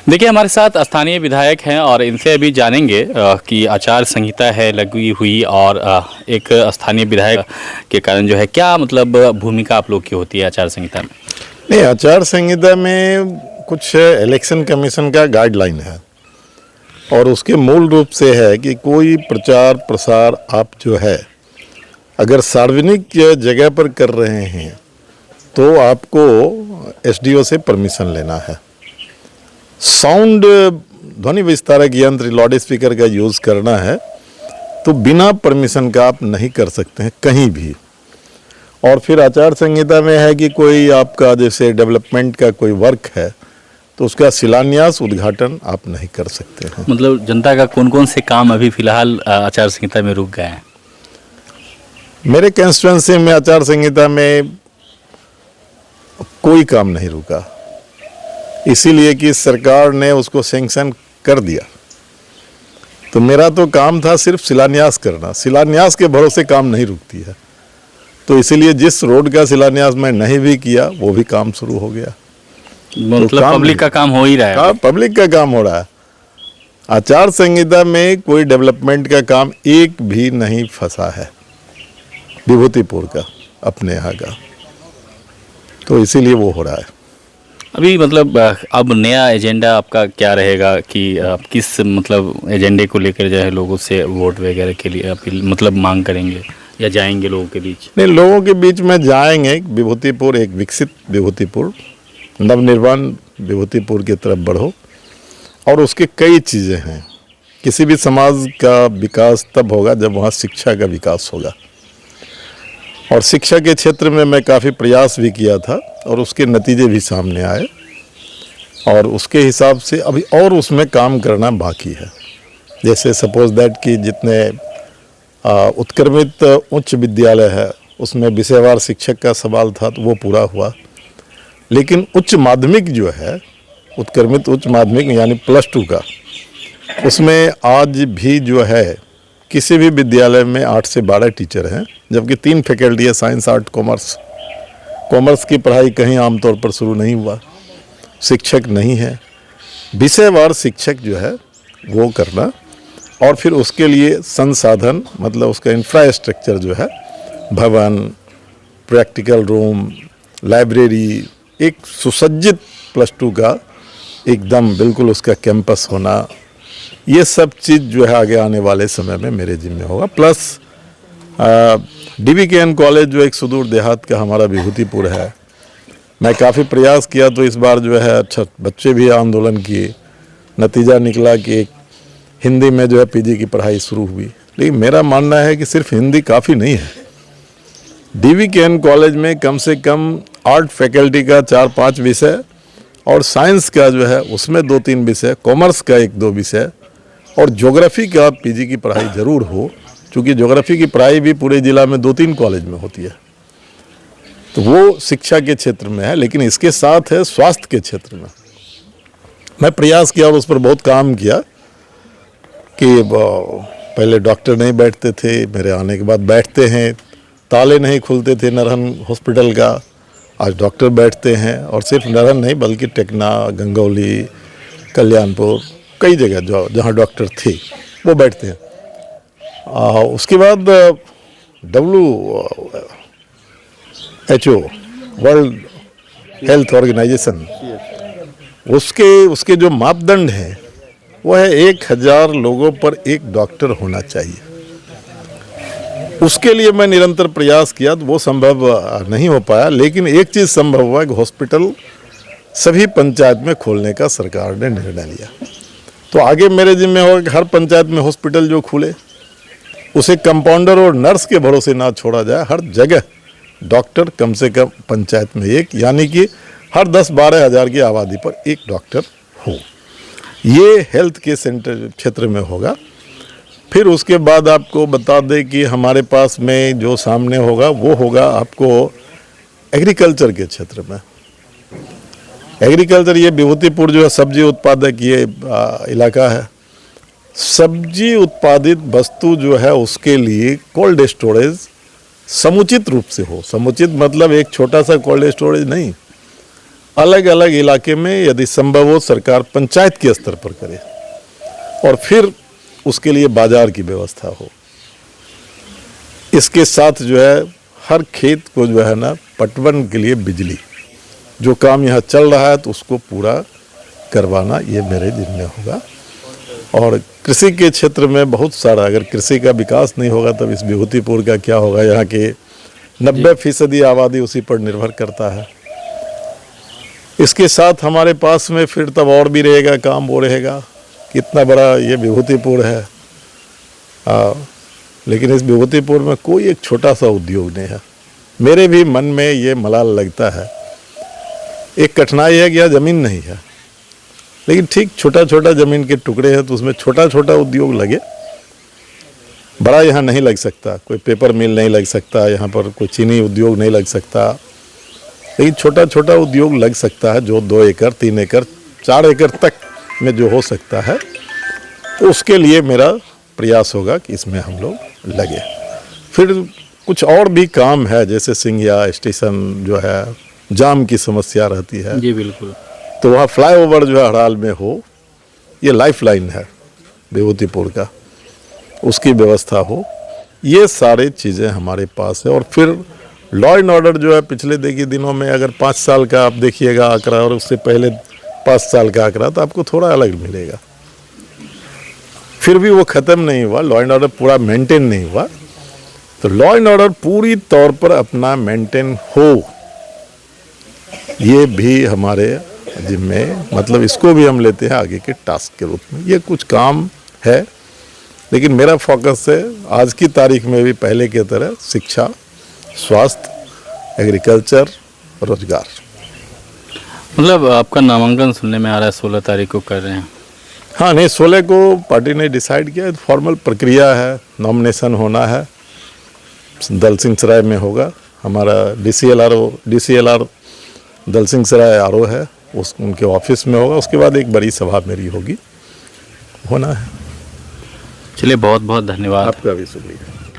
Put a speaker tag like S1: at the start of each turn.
S1: देखिए, हमारे साथ स्थानीय विधायक हैं और इनसे अभी जानेंगे कि आचार संहिता है लगी हुई और एक स्थानीय विधायक के कारण जो है क्या मतलब भूमिका आप लोग की होती है आचार संहिता में?
S2: नहीं, आचार संहिता में कुछ इलेक्शन कमीशन का गाइडलाइन है और उसके मूल रूप से है कि कोई प्रचार प्रसार आप जो है अगर सार्वजनिक जगह पर कर रहे हैं तो आपको एसडीओ से परमिशन लेना है। साउंड ध्वनि विस्तारक यंत्र लाउड स्पीकर का यूज़ करना है तो बिना परमिशन का आप नहीं कर सकते हैं कहीं भी। और फिर आचार संहिता में है कि कोई आपका जैसे डेवलपमेंट का कोई वर्क है तो उसका शिलान्यास उद्घाटन आप नहीं कर सकते हैं।
S1: मतलब जनता का कौन कौन से काम अभी फिलहाल आचार संहिता में रुक गए हैं?
S2: मेरे कंस्टिट्यूंसी में आचार संहिता में कोई काम नहीं रुका, इसीलिए कि सरकार ने उसको सैंक्शन कर दिया। तो मेरा तो काम था सिर्फ शिलान्यास करना, शिलान्यास के भरोसे काम नहीं रुकती है। तो इसीलिए जिस रोड का शिलान्यास मैं नहीं भी किया वो भी काम शुरू हो गया।
S1: मतलब
S2: तो
S1: पब्लिक का काम हो ही रहा है।
S2: पब्लिक का काम हो रहा है। आचार संहिता में कोई डेवलपमेंट का काम एक भी नहीं फंसा है विभूतिपुर का अपने यहाँ का, तो इसीलिए वो हो रहा है।
S1: अभी मतलब अब नया एजेंडा आपका क्या रहेगा कि आप किस मतलब एजेंडे को लेकर जो है लोगों से वोट वगैरह के लिए अपील मतलब मांग करेंगे या जाएंगे लोगों के बीच?
S2: नहीं, लोगों के बीच में जाएंगे। विभूतिपुर एक विकसित विभूतिपुर, नवनिर्माण विभूतिपुर की तरफ बढ़ो। और उसके कई चीज़ें हैं। किसी भी समाज का विकास तब होगा जब वहाँ शिक्षा का विकास होगा, और शिक्षा के क्षेत्र में मैं काफ़ी प्रयास भी किया था और उसके नतीजे भी सामने आए, और उसके हिसाब से अभी और उसमें काम करना बाकी है। जैसे सपोज दैट कि जितने उत्क्रमित उच्च विद्यालय है उसमें विषयवार शिक्षक का सवाल था तो वो पूरा हुआ, लेकिन उच्च माध्यमिक जो है उत्क्रमित उच्च माध्यमिक यानी +2 का, उसमें आज भी जो है किसी भी विद्यालय में 8 से 12 टीचर हैं, जबकि 3 फैकल्टी है, साइंस आर्ट कॉमर्स। कॉमर्स की पढ़ाई कहीं आमतौर पर शुरू नहीं हुआ, शिक्षक नहीं है। विषयवार शिक्षक जो है वो करना, और फिर उसके लिए संसाधन मतलब उसका इंफ्रास्ट्रक्चर जो है, भवन, प्रैक्टिकल रूम, लाइब्रेरी, एक सुसज्जित +2 का एकदम बिल्कुल उसका कैंपस होना, ये सब चीज़ जो है आगे आने वाले समय में मेरे जिम्मे होगा। प्लस DBKN कॉलेज जो एक सुदूर देहात का हमारा विभूतिपुर है, मैं काफ़ी प्रयास किया तो इस बार जो है अच्छा बच्चे भी आंदोलन किए, नतीजा निकला कि एक हिंदी में जो है PG की पढ़ाई शुरू हुई। लेकिन मेरा मानना है कि सिर्फ हिंदी काफ़ी नहीं है। DBKN कॉलेज में कम से कम आर्ट फैकल्टी का 4-5 विषय और साइंस का जो है उसमें 2-3 विषय, कॉमर्स का 1-2 विषय और ज्योग्राफी का PG की पढ़ाई ज़रूर हो, क्योंकि ज्योग्राफी की पढ़ाई भी पूरे ज़िला में 2-3 कॉलेज में होती है। तो वो शिक्षा के क्षेत्र में है, लेकिन इसके साथ है स्वास्थ्य के क्षेत्र में। मैं प्रयास किया और उस पर बहुत काम किया कि पहले डॉक्टर नहीं बैठते थे, मेरे आने के बाद बैठते हैं। ताले नहीं खुलते थे नरहन हॉस्पिटल का, आज डॉक्टर बैठते हैं। और सिर्फ नरहन नहीं बल्कि टेकना, गंगौली, कल्याणपुर, कई जगह जो जहाँ डॉक्टर थे वो बैठते हैं। उसके बाद WHO वर्ल्ड हेल्थ ऑर्गेनाइजेशन, उसके जो मापदंड हैं वो है 1000 लोगों पर 1 डॉक्टर होना चाहिए। उसके लिए मैं निरंतर प्रयास किया तो वो संभव नहीं हो पाया, लेकिन एक चीज़ संभव हुआ कि हॉस्पिटल सभी पंचायत में खोलने का सरकार ने निर्णय लिया। तो आगे मेरे जिम्मे होगा कि हर पंचायत में हॉस्पिटल जो खुले उसे कंपाउंडर और नर्स के भरोसे ना छोड़ा जाए, हर जगह डॉक्टर कम से कम पंचायत में 1, यानी कि हर 10-12 हज़ार की आबादी पर 1 डॉक्टर हो। ये हेल्थ के सेंटर क्षेत्र में होगा। फिर उसके बाद आपको बता दें कि हमारे पास में जो सामने होगा वो होगा आपको एग्रीकल्चर के क्षेत्र में। एग्रीकल्चर, ये विभूतिपुर जो है सब्जी उत्पादक ये इलाका है। सब्जी उत्पादित वस्तु जो है उसके लिए कोल्ड स्टोरेज समुचित रूप से हो। समुचित मतलब एक छोटा सा कोल्ड स्टोरेज नहीं, अलग अलग इलाके में यदि संभव हो सरकार पंचायत के स्तर पर करे और फिर उसके लिए बाजार की व्यवस्था हो। इसके साथ जो है हर खेत को जो है ना पटवन के लिए बिजली, जो काम यहाँ चल रहा है तो उसको पूरा करवाना ये मेरे जिम्मे होगा। और कृषि के क्षेत्र में बहुत सारा, अगर कृषि का विकास नहीं होगा तब इस विभूतिपुर का क्या होगा। यहाँ के 90% आबादी उसी पर निर्भर करता है। इसके साथ हमारे पास में फिर तब और भी रहेगा काम, वो रहेगा कितना बड़ा ये विभूतिपुर है। लेकिन इस विभूतिपुर में कोई एक छोटा सा उद्योग नहीं है। मेरे भी मन में ये मलाल लगता है। एक कठिनाई है कि यहाँ ज़मीन नहीं है, लेकिन ठीक छोटा छोटा ज़मीन के टुकड़े हैं तो उसमें छोटा छोटा उद्योग लगे। बड़ा यहाँ नहीं लग सकता, कोई पेपर मिल नहीं लग सकता, यहाँ पर कोई चीनी उद्योग नहीं लग सकता, लेकिन छोटा छोटा उद्योग लग सकता है जो 2 एकड़ 3 एकड़ 4 एकड़ तक में जो हो सकता है। तो उसके लिए मेरा प्रयास होगा कि इसमें हम लोग लगे। फिर कुछ और भी काम है, जैसे सिंघिया स्टेशन जो है जाम की समस्या रहती है
S1: जी बिल्कुल,
S2: तो वहाँ फ्लाईओवर जो है हड़ाल में हो, ये लाइफ लाइन है विभूतिपुर का, उसकी व्यवस्था हो। ये सारी चीज़ें हमारे पास है। और फिर लॉ एंड ऑर्डर जो है पिछले देखिए दिनों में अगर 5 साल का आप देखिएगा आंकड़ा और उससे पहले 5 साल का आंकड़ा तो आपको थोड़ा अलग मिलेगा। फिर भी वो ख़त्म नहीं हुआ, लॉ एंड ऑर्डर पूरा मेंटेन नहीं हुआ। तो लॉ एंड ऑर्डर पूरी तौर पर अपना मेंटेन हो, ये भी हमारे जिम्मे, मतलब इसको भी हम लेते हैं आगे के टास्क के रूप में। ये कुछ काम है, लेकिन मेरा फोकस है आज की तारीख में भी पहले की तरह शिक्षा, स्वास्थ्य, एग्रीकल्चर, रोजगार।
S1: मतलब आपका नामांकन सुनने में आ रहा है 16 तारीख को कर रहे हैं।
S2: हाँ नहीं, 16 को पार्टी ने डिसाइड किया, फॉर्मल प्रक्रिया है, नॉमिनेशन होना है, दलसिंह सराय में होगा। हमारा DCLR दलसिंह सराय RO है, उनके ऑफिस में होगा। उसके बाद एक बड़ी सभा मेरी होगी, होना है।
S1: चलिए बहुत बहुत धन्यवाद।
S2: आपका भी शुक्रिया।